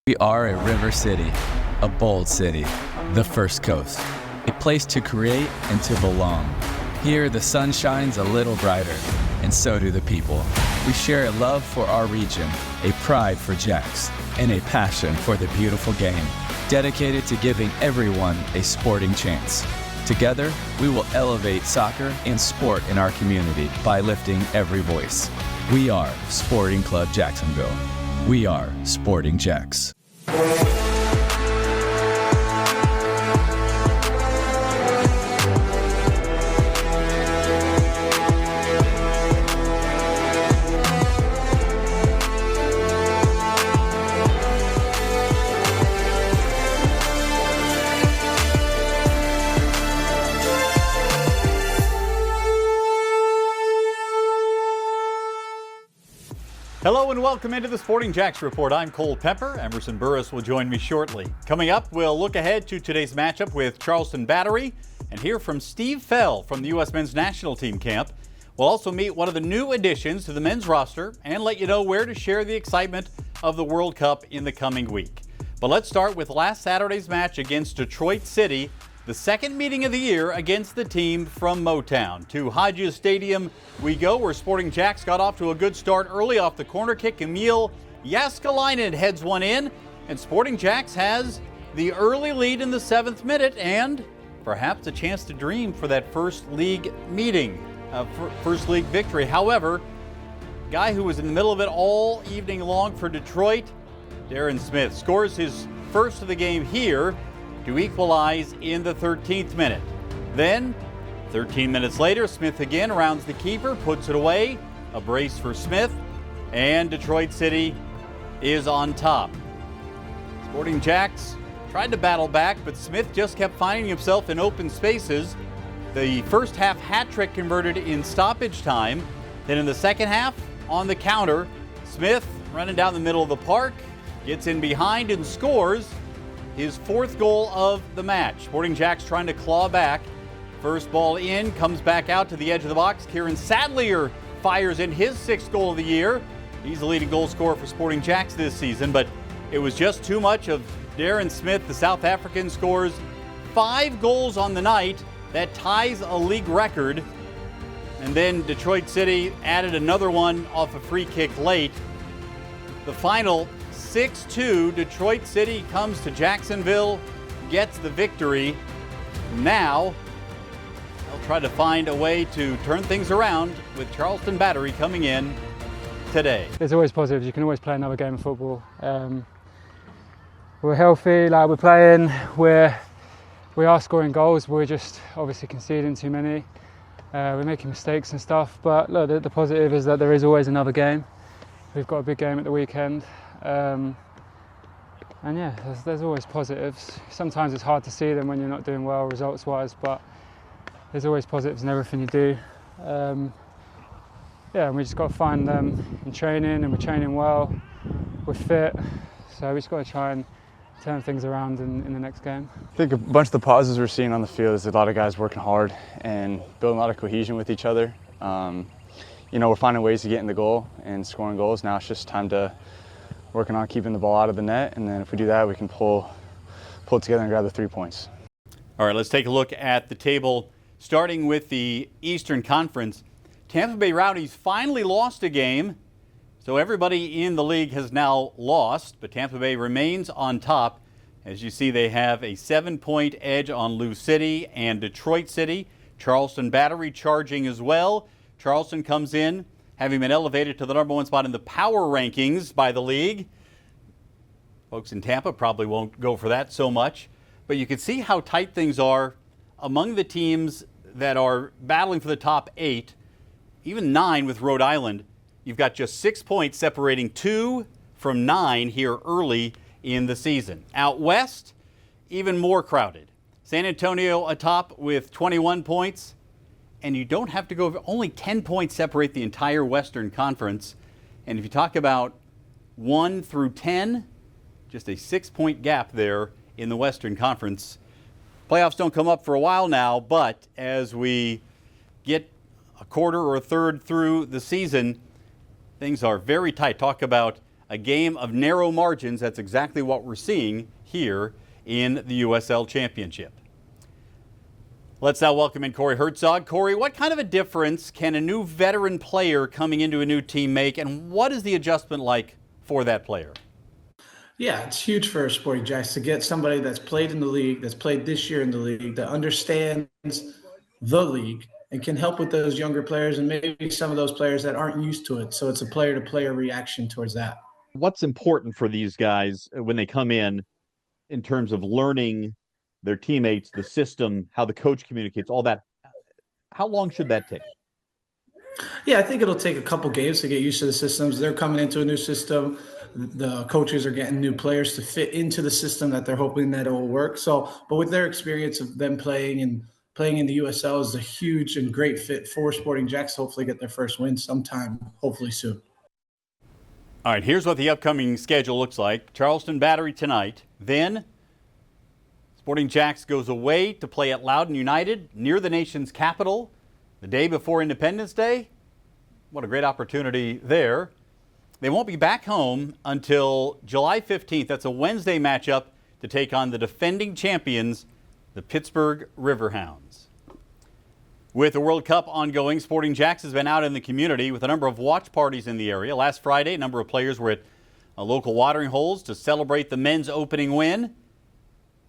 We are a river city, a bold city, the First Coast, a place to create and to belong. Here, the sun shines a little brighter, and so do the people. We share a love for our region, a pride for Jacks, and a passion for the beautiful game, dedicated to giving everyone a sporting chance. Together, we will elevate soccer and sport in our community by lifting every voice. We are Sporting Club Jacksonville. We are Sporting Jacks. Hello and welcome into the Sporting Jacks Report. I'm Cole Pepper. Emerson Burris will join me shortly. Coming up, we'll look ahead to today's matchup with Charleston Battery and hear from Steve Fell from the U.S. Men's National Team camp. We'll also meet one of the new additions to the men's roster and let you know where to share the excitement of the World Cup in the coming week. But let's start with last Saturday's match against Detroit City, the second meeting of the year against the team from Motown. To Hodges Stadium we go, where Sporting Jacks got off to a good start early off the corner kick. Emil Jaskalainen heads one in, and Sporting Jacks has the early lead in the 7th minute and perhaps a chance to dream for that first league meeting, first league victory. However, guy who was in the middle of it all evening long for Detroit, Darren Smith, scores his first of the game here to equalize in the 13th minute. Then, 13 minutes later, Smith again rounds the keeper, puts it away. A brace for Smith, and Detroit City is on top. Sporting Jacks tried to battle back, but Smith just kept finding himself in open spaces. The first half hat trick converted in stoppage time. Then in the second half, on the counter, Smith running down the middle of the park, gets in behind and scores his 4th goal of the match. Sporting Jacks trying to claw back. First ball in, comes back out to the edge of the box. Kieran Sadlier fires in his 6th goal of the year. He's the leading goal scorer for Sporting Jacks this season, but it was just too much of Darren Smith. The South African scores 5 goals on the night. That ties a league record. And then Detroit City added another one off a free kick late. The final 6-2, Detroit City comes to Jacksonville, gets the victory. Now, they'll try to find a way to turn things around with Charleston Battery coming in today. There's always positives. You can always play another game of football. We're healthy, like we're playing, we are scoring goals, we're just obviously conceding too many. We're making mistakes and stuff, but look, the positive is that there is always another game. We've got a big game at the weekend. And yeah, there's always positives. Sometimes it's hard to see them when you're not doing well results-wise, but there's always positives in everything you do. Yeah, and we just got to find them in training, and we're training well, we're fit, so we just got to try and turn things around in the next game. I think a bunch of the positives we're seeing on the field is a lot of guys working hard and building a lot of cohesion with each other. You know, we're finding ways to get in the goal and scoring goals. Now it's just time to working on keeping the ball out of the net, and then if we do that, we can pull it together and grab the 3 points. All right, let's take a look at the table, starting with the Eastern Conference. Tampa Bay Rowdies finally lost a game, so everybody in the league has now lost, but Tampa Bay remains on top. As you see, they have a 7-point edge on Lou City and Detroit City. Charleston Battery charging as well. Charleston comes in, having been elevated to the #1 spot in the power rankings by the league. Folks in Tampa probably won't go for that so much, but you can see how tight things are among the teams that are battling for the top 8, even 9 with Rhode Island. You've got just 6 points separating 2 from 9 here early in the season. Out west, even more crowded. San Antonio atop with 21 points. And you don't have to go, only 10 points separate the entire Western Conference. And if you talk about 1 through 10, just a 6-point gap there in the Western Conference. Playoffs don't come up for a while now, but as we get a quarter or a third through the season, things are very tight. Talk about a game of narrow margins. That's exactly what we're seeing here in the USL Championship. Let's now welcome in Corey Herzog. Corey, what kind of a difference can a new veteran player coming into a new team make, and what is the adjustment like for that player? Yeah, it's huge for Sporting Jacks to get somebody that's played in the league, that's played this year in the league, that understands the league and can help with those younger players and maybe some of those players that aren't used to it. So it's a player-to-player reaction towards that. What's important for these guys when they come in terms of learning their teammates, the system, how the coach communicates, all that? How long should that take? Yeah, I think it'll take a couple games to get used to the systems. They're coming into a new system. The coaches are getting new players to fit into the system that they're hoping that it will work. So, but with their experience of them playing in the USL is a huge and great fit for Sporting Jacks. Hopefully get their first win sometime, hopefully soon. All right, here's what the upcoming schedule looks like. Charleston Battery tonight. Then Sporting Jacks goes away to play at Loudoun United near the nation's capital the day before Independence Day. What a great opportunity there. They won't be back home until July 15th. That's a Wednesday matchup to take on the defending champions, the Pittsburgh Riverhounds. With the World Cup ongoing, Sporting Jacks has been out in the community with a number of watch parties in the area. Last Friday, a number of players were at local watering holes to celebrate the men's opening win.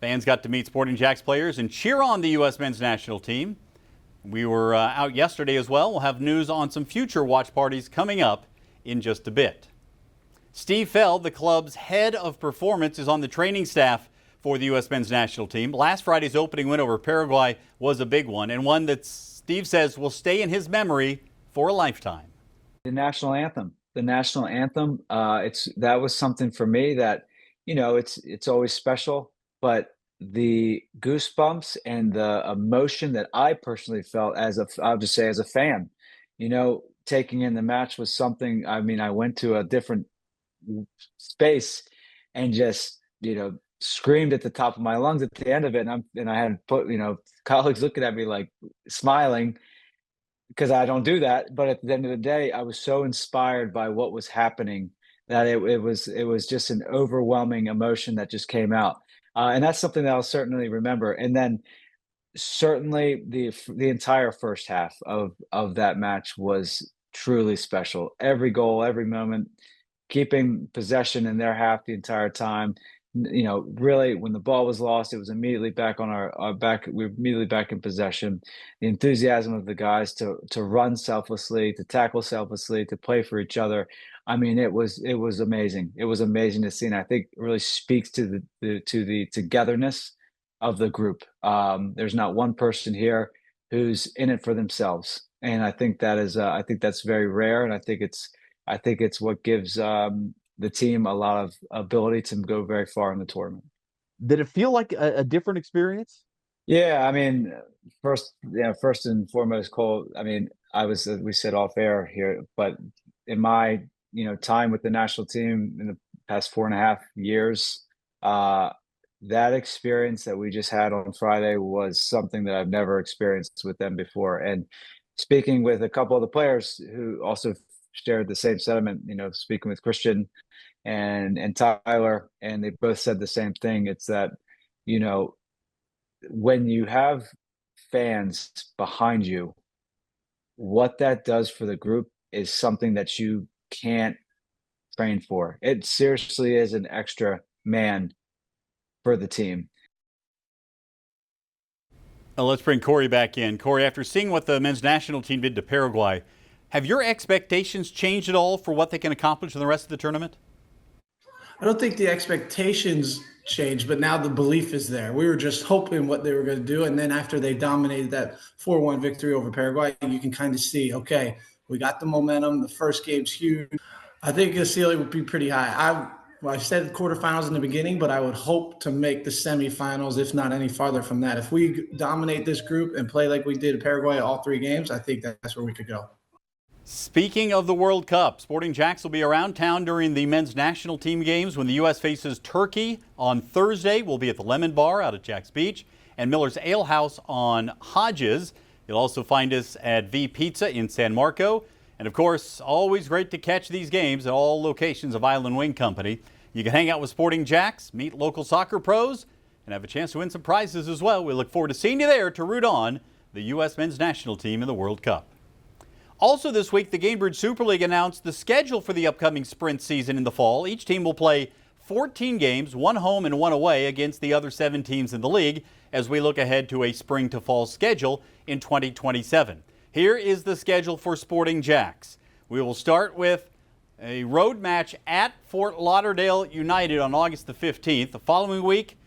Fans got to meet Sporting Jacks players and cheer on the U.S. men's national team. We were out yesterday as well. We'll have news on some future watch parties coming up in just a bit. Steve Feld, the club's head of performance, is on the training staff for the U.S. men's national team. Last Friday's opening win over Paraguay was a big one, and one that Steve says will stay in his memory for a lifetime. The national anthem. That was something for me that, it's always special, but the goosebumps and the emotion that I personally felt as a fan, taking in the match was something. I mean, I went to a different space and just, screamed at the top of my lungs at the end of it. And I had colleagues looking at me like smiling because I don't do that. But at the end of the day, I was so inspired by what was happening that it was just an overwhelming emotion that just came out. And that's something that I'll certainly remember. And then certainly the entire first half of that match was truly special. Every goal, every moment, keeping possession in their half the entire time. Really, when the ball was lost, it was immediately back on our back. We were immediately back in possession. The enthusiasm of the guys to run selflessly, to tackle selflessly, to play for each other. I mean, it was amazing. It was amazing to see, and I think it really speaks to the togetherness of the group. There's not one person here who's in it for themselves, and I think that's very rare, and I think it's what gives the team a lot of ability to go very far in the tournament. Did it feel like a different experience? Yeah, I mean, first and foremost, Cole. I mean, we said off air here, but in my time with the national team in the past 4.5 years, that experience that we just had on Friday was something that I've never experienced with them before. And speaking with a couple of the players who also shared the same sentiment, speaking with Christian and Tyler, and they both said the same thing. It's that, when you have fans behind you, what that does for the group is something that you can't train for. It seriously is an extra man for the team. Let's bring Corey back in. Corey, after seeing what the men's national team did to Paraguay, have your expectations changed at all for what they can accomplish in the rest of the tournament? I don't think the expectations changed, but now the belief is there. We were just hoping what they were going to do, and then after they dominated that 4-1 victory over Paraguay, you can kind of see, okay, we got the momentum. The first game's huge. I think the ceiling would be pretty high. I said quarterfinals in the beginning, but I would hope to make the semifinals, if not any farther from that. If we dominate this group and play like we did in Paraguay all 3 games, I think that's where we could go. Speaking of the World Cup, Sporting Jacks will be around town during the men's national team games when the U.S. faces Turkey on Thursday. We'll be at the Lemon Bar out at Jack's Beach and Miller's Ale House on Hodges. You'll also find us at V Pizza in San Marco And of course, always great to catch these games at all locations of Island Wing Company. You can hang out with Sporting Jacks, meet local soccer pros, and have a chance to win some prizes as well. We look forward to seeing you there to root on the U.S. men's national team in the World Cup. Also this week, the Gainbridge Super League announced the schedule for the upcoming sprint season in the fall. Each team will play 14 games, one home and one away against the other 7 teams in the league as we look ahead to a spring to fall schedule in 2027. Here is the schedule for Sporting Jacks. We will start with a road match at Fort Lauderdale United on August the 15th. The following week,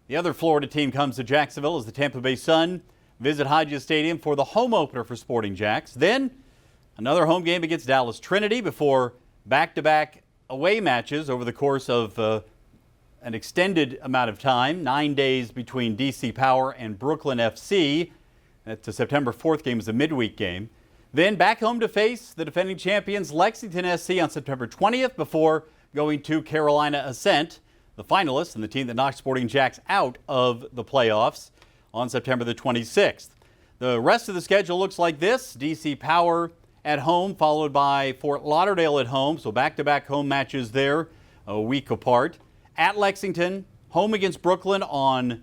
the other Florida team comes to Jacksonville as the Tampa Bay Sun visit Hodges Stadium for the home opener for Sporting Jacks. Then another home game against Dallas Trinity before back-to-back away matches over the course of an extended amount of time, 9 days between DC Power and Brooklyn FC. That's a September 4th game is a midweek game. Then back home to face the defending champions Lexington SC on September 20th before going to Carolina Ascent, the finalists and the team that knocked Sporting Jacks out of the playoffs, on September the 26th. The rest of the schedule looks like this. DC Power at home, followed by Fort Lauderdale at home, so back-to-back home matches there, a week apart. At Lexington, home against Brooklyn on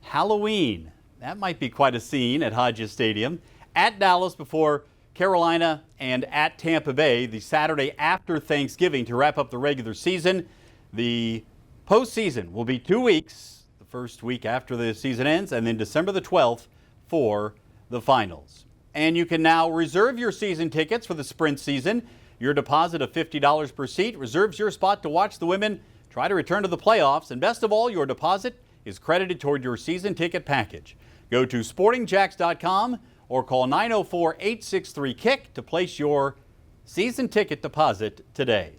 Halloween. That might be quite a scene at Hodges Stadium. At Dallas before Carolina, and at Tampa Bay the Saturday after Thanksgiving to wrap up the regular season. The postseason will be 2 weeks, the first week after the season ends, and then December the 12th for the finals. And you can now reserve your season tickets for the sprint season. Your deposit of $50 per seat reserves your spot to watch the women try to return to the playoffs. And best of all, your deposit is credited toward your season ticket package. Go to sportingjacks.com or call 904-863-KICK to place your season ticket deposit today.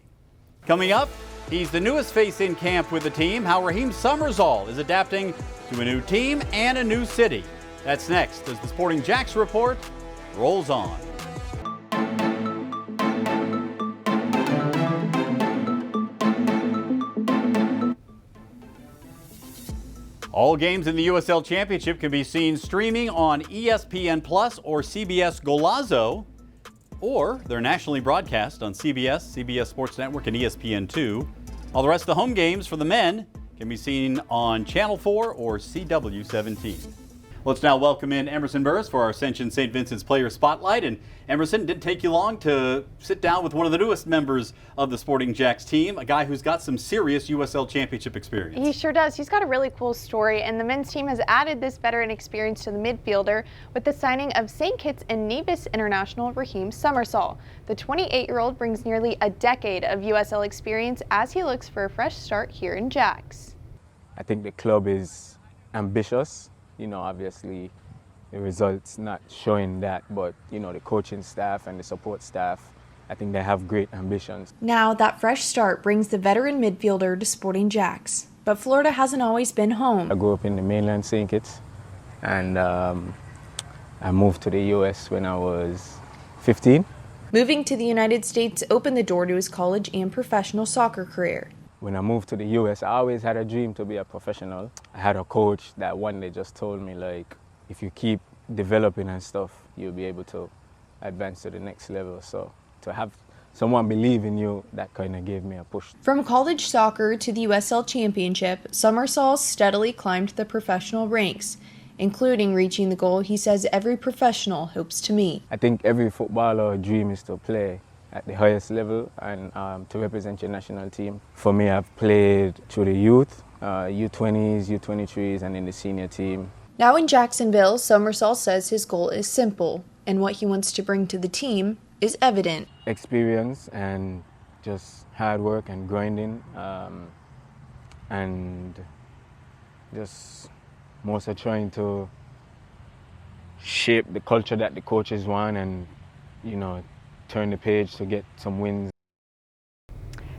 Coming up, he's the newest face in camp with the team, how Raheem Somersall is adapting to a new team and a new city. That's next as the Sporting Jacks Report rolls on. All games in the USL Championship can be seen streaming on ESPN Plus or CBS Golazo, or they're nationally broadcast on CBS Sports Network, and ESPN2. All the rest of the home games for the men can be seen on Channel 4 or CW17. Let's now welcome in Emerson Burris for our Ascension St. Vincent's Player Spotlight. And Emerson, didn't take you long to sit down with one of the newest members of the Sporting Jacks team, a guy who's got some serious USL Championship experience. He sure does. He's got a really cool story, and the men's team has added this veteran experience to the midfielder with the signing of St. Kitts and Nevis international Raheem Somersall. The 28-year-old brings nearly a decade of USL experience as he looks for a fresh start here in Jacks. I think the club is ambitious. You know, obviously the results not showing that, but you know, the coaching staff and the support staff, I think they have great ambitions. Now that fresh start brings the veteran midfielder to Sporting Jacks, but Florida hasn't always been home. I grew up in the mainland St. Kitts, and I moved to the US when I was 15. Moving to the United States opened the door to his college and professional soccer career. When I moved to the US, I always had a dream to be a professional. I had a coach that one day just told me, like, if you keep developing and stuff, you'll be able to advance to the next level. So to have someone believe in you, that kind of gave me a push. From college soccer to the USL Championship, Somersall steadily climbed the professional ranks, including reaching the goal he says every professional hopes to meet. I think every footballer dream is to play at the highest level and to represent your national team. For me, I've played through the youth, U20s, U23s, and in the senior team. Now in Jacksonville, Somersall says his goal is simple, and what he wants to bring to the team is evident. Experience and just hard work and grinding, and just mostly trying to shape the culture that the coaches want and, you know, turn the page to get some wins.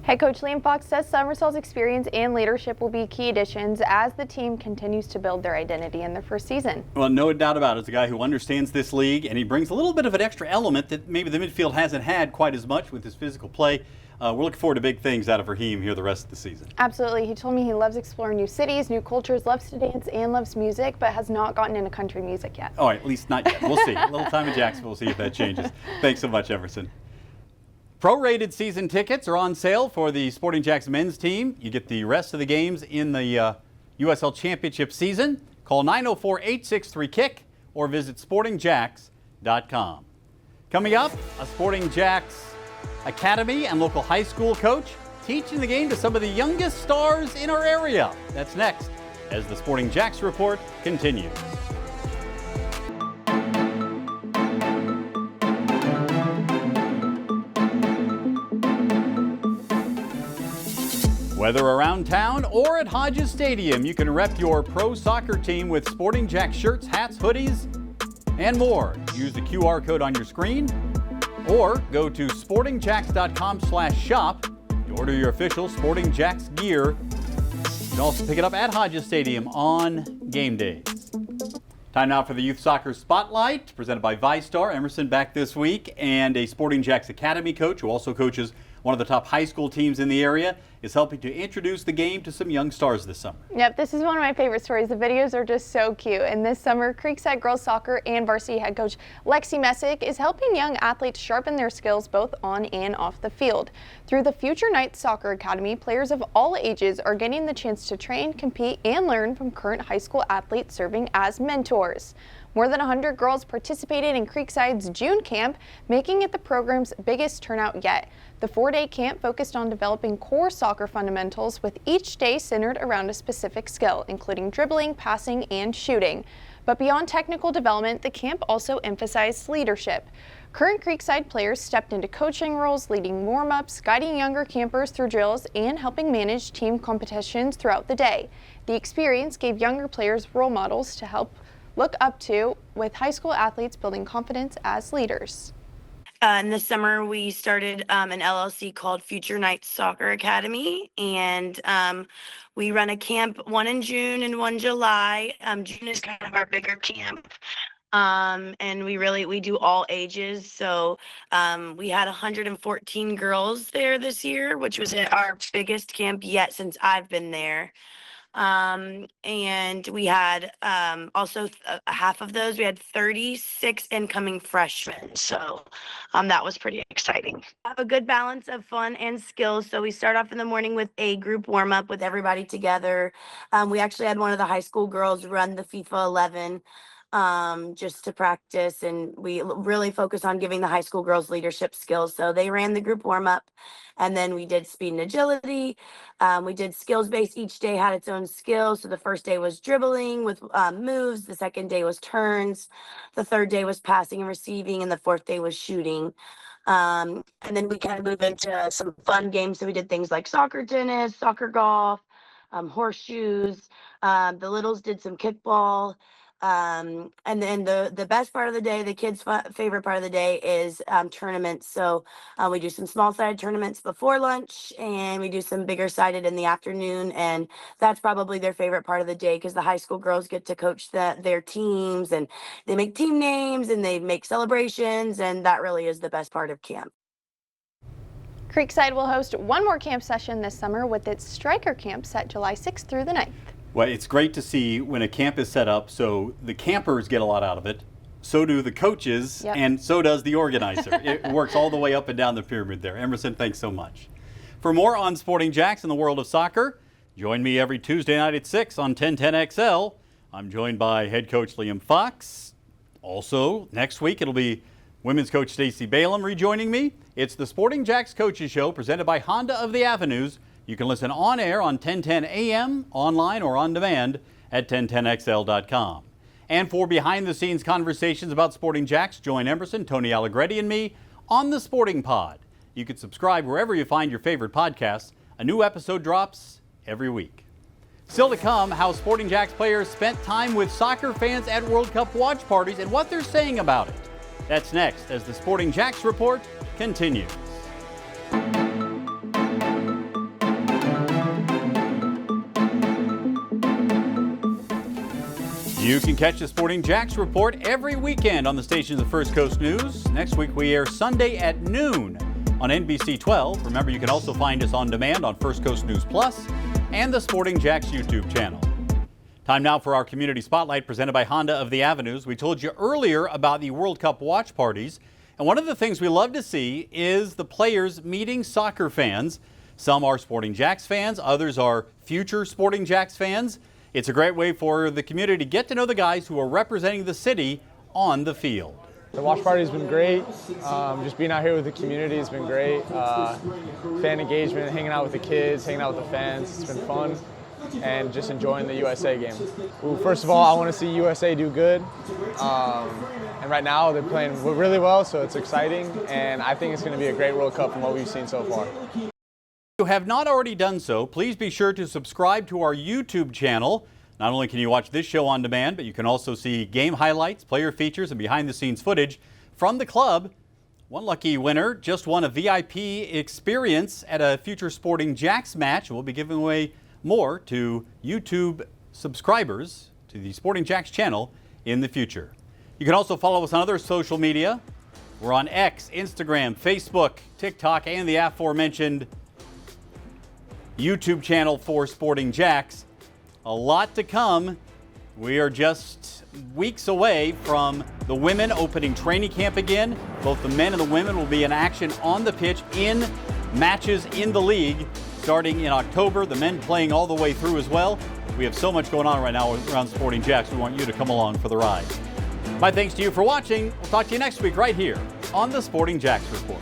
Head coach Liam Fox says Somersall's experience and leadership will be key additions as the team continues to build their identity in their first season. Well, no doubt about it. It's a guy who understands this league, and he brings a little bit of an extra element that maybe the midfield hasn't had quite as much with his physical play. We're looking forward to big things out of Raheem here the rest of the season. Absolutely. He told me he loves exploring new cities, new cultures, loves to dance, and loves music, but has not gotten into country music yet. All right, at least not yet. We'll see. A little time in Jacksonville, we'll see if that changes. Thanks so much, Emerson. Prorated season tickets are on sale for the Sporting Jacks men's team. You get the rest of the games in the USL Championship season. Call 904-863-KICK or visit sportingjacks.com. Coming up, a Sporting Jacks Academy and local high school coach teaching the game to some of the youngest stars in our area. That's next as the Sporting Jacks Report continues. Whether around town or at Hodges Stadium, you can rep your pro soccer team with Sporting Jacks shirts, hats, hoodies, and more. Use the QR code on your screen or go to sportingjacks.com/shop to order your official Sporting Jacks gear. You can also pick it up at Hodges Stadium on game days. Time now for the Youth Soccer Spotlight, presented by ViStar. Emerson back this week, and a Sporting Jacks Academy coach who also coaches one of the top high school teams in the area is helping to introduce the game to some young stars this summer. Yep, this is one of my favorite stories. The videos are just so cute. And this summer, Creekside girls soccer and varsity head coach Lexie Messick is helping young athletes sharpen their skills both on and off the field. Through the Future Night Soccer Academy, players of all ages are getting the chance to train, compete, and learn from current high school athletes serving as mentors. More than 100 girls participated in Creekside's June camp, making it the program's biggest turnout yet. The 4-day camp focused on developing core soccer fundamentals, with each day centered around a specific skill, including dribbling, passing, and shooting. But beyond technical development, the camp also emphasized leadership. Current Creekside players stepped into coaching roles, leading warm-ups, guiding younger campers through drills, and helping manage team competitions throughout the day. The experience gave younger players role models to help look up to, with high school athletes building confidence as leaders. And this summer we started an LLC called Future Night Soccer Academy, and we run a camp, one in June and one July. June is kind of our bigger camp. And we do all ages. So we had 114 girls there this year, which was our biggest camp yet since I've been there. And we had also half of those, we had 36 incoming freshmen. So that was pretty exciting. Have a good balance of fun and skills. So we start off in the morning with a group warm up with everybody together. We actually had one of the high school girls run the FIFA 11 just to practice, and we really focus on giving the high school girls leadership skills. So they ran the group warm up, and then we did speed and agility. We did skills based. Each day had its own skills. So the first day was dribbling with moves. The second day was turns. The third day was passing and receiving, and the fourth day was shooting. And then we kind of move into some fun games. So we did things like soccer, tennis, soccer, golf, horseshoes. The littles did some kickball. And then the best part of the day, the kids' favorite part of the day is tournaments. So we do some small-sided tournaments before lunch, and we do some bigger-sided in the afternoon. And that's probably their favorite part of the day, because the high school girls get to coach their teams, and they make team names and they make celebrations, and that really is the best part of camp. Creekside will host one more camp session this summer with its Striker Camp set July 6th through the 9th. Well, it's great to see when a camp is set up, so the campers get a lot out of it, so do the coaches, Yep. and so does the organizer. It works all the way up and down the pyramid there. Emerson, thanks so much. For more on Sporting Jacks in the world of soccer, join me every Tuesday night at 6 on 1010XL. I'm joined by head coach Liam Fox. Also, next week it'll be women's coach Stacey Balaam rejoining me. It's the Sporting Jacks Coaches Show presented by Honda of the Avenues. You can listen on air on 1010 AM, online or on demand at 1010XL.com. And for behind-the-scenes conversations about Sporting Jacks, join Emerson, Tony Allegretti, and me on the Sporting Pod. You can subscribe wherever you find your favorite podcasts. A new episode drops every week. Still to come, how Sporting Jacks players spent time with soccer fans at World Cup watch parties and what they're saying about it. That's next as the Sporting Jacks Report continues. You can catch the Sporting Jacks Report every weekend on the stations of First Coast News. Next week we air Sunday at noon on NBC 12. Remember, you can also find us on demand on First Coast News Plus and the Sporting Jacks YouTube channel. Time now for our Community Spotlight presented by Honda of the Avenues. We told you earlier about the World Cup watch parties. And one of the things we love to see is the players meeting soccer fans. Some are Sporting Jacks fans, others are future Sporting Jacks fans. It's a great way for the community to get to know the guys who are representing the city on the field. The watch party has been great. Just being out here with the community has been great. Fan engagement, hanging out with the kids, hanging out with the fans. It's been fun. And just enjoying the USA game. Well, first of all, I want to see USA do good. And right now they're playing really well, so it's exciting. And I think it's going to be a great World Cup from what we've seen so far. If you have not already done so, please be sure to subscribe to our YouTube channel. Not only can you watch this show on demand, but you can also see game highlights, player features, and behind-the-scenes footage from the club. One lucky winner just won a VIP experience at a future Sporting Jacks match. We'll be giving away more to YouTube subscribers to the Sporting Jacks channel in the future. You can also follow us on other social media. We're on X, Instagram, Facebook, TikTok, and the aforementioned YouTube channel for Sporting Jacks. A lot to come. We are just weeks away from the women opening training camp again. Both the men and the women will be in action on the pitch in matches in the league starting in October. The men playing all the way through as well. We have so much going on right now around Sporting Jacks. We want you to come along for the ride. My thanks to you for watching. We'll talk to you next week right here on the Sporting Jacks Report.